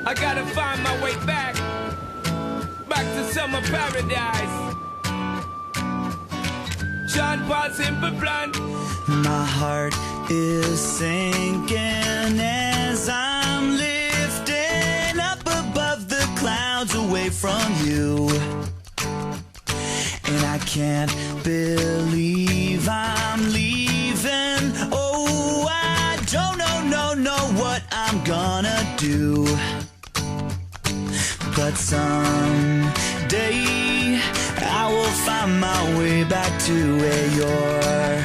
I gotta find my way back to summer paradise. John Paul Simple Plan. My heart is sinking as I'm lifting up above the clouds away from you. And I can't believe I'm leaving. Oh, I don't know what I'm gonna do. But someday I will find my way back to where your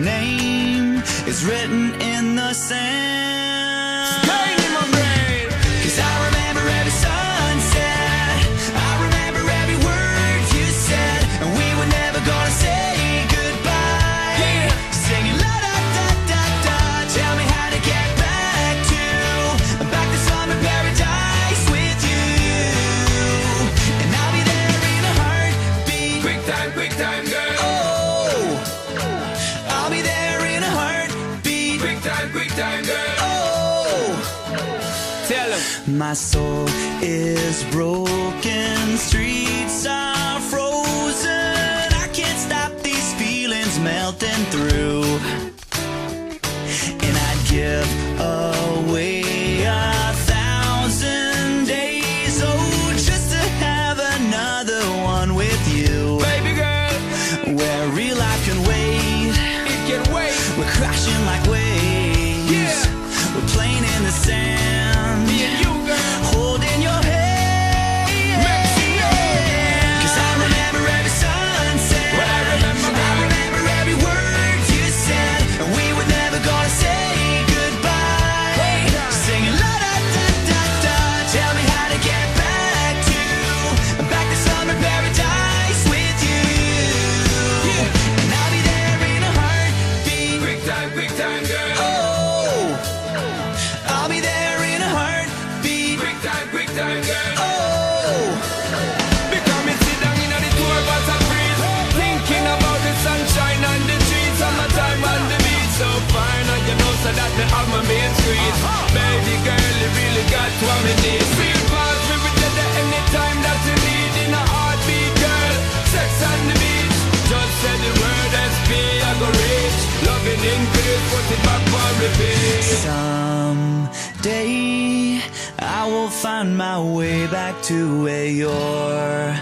name is written in the sand. Pain in my brain. 'Cause I remember every sunset, I remember every word you said, and we were never gonna say goodbye. Yeah. Singing la da da da da, tell me how to get back to summer paradise with you. And I'll be there in a heartbeat. Quick time, girl. Oh, I'll be there in a heartbeat. Quick time, girl. Oh, Tell him. my soul is broken, streets are frozen. I can't stop these feelings melting through. And I'd give away 1,000 days, oh, just to have another one with you. Baby girl, Where real life can wait, it can wait. we're crashing like waves. Yeah. We're playing in the sand, Me and you, girl. holding your hand. Mexico. 'Cause I remember every sunset, Well, I remember every word you said, and we were never gonna say goodbye. Singing la da da da da, tell me how to get back to summer paradise with you. And I'll be there in a heartbeat. Quick time, girl. Oh, I'll be there in a heartbeat. Quick time, girl. Oh, Because me sit down in the tour bus and breeze, thinking about the sunshine on the trees, summertime on the beach. So fine, and you know so that me have my main street. Baby girl, you really got what me need. Feel fast, we will tell you anytime that you need in a heartbeat, girl. Sex on the beach, just say the word SP, I go reach. Loving increase, put it back on repeat. someday I will find my way back to where your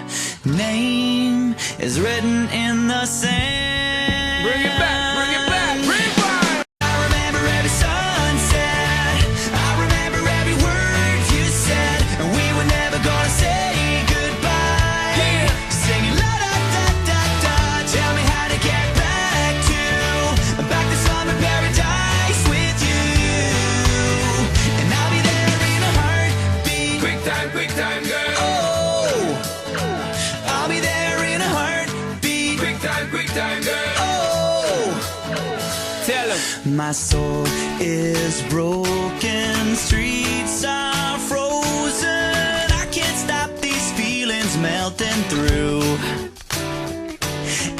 name is written in the sand. Bring it back, rewind. I remember every sunset, I remember every word you said, and we were never gonna say goodbye. Yeah. Singing la da da da da, tell me how to get back to summer paradise with you. And I'll be there in a heartbeat. Quick time, girl. Oh, I'll be there in a heartbeat. Quick time, girl. Oh, Tell him. my soul is broken, streets are frozen. I can't stop these feelings melting through.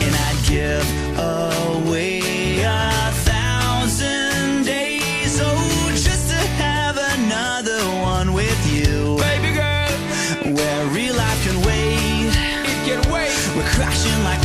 And I'd give away 1,000 days, oh, just to have another one with you. Baby girl, Where real life can wait, it can wait. we're crashing like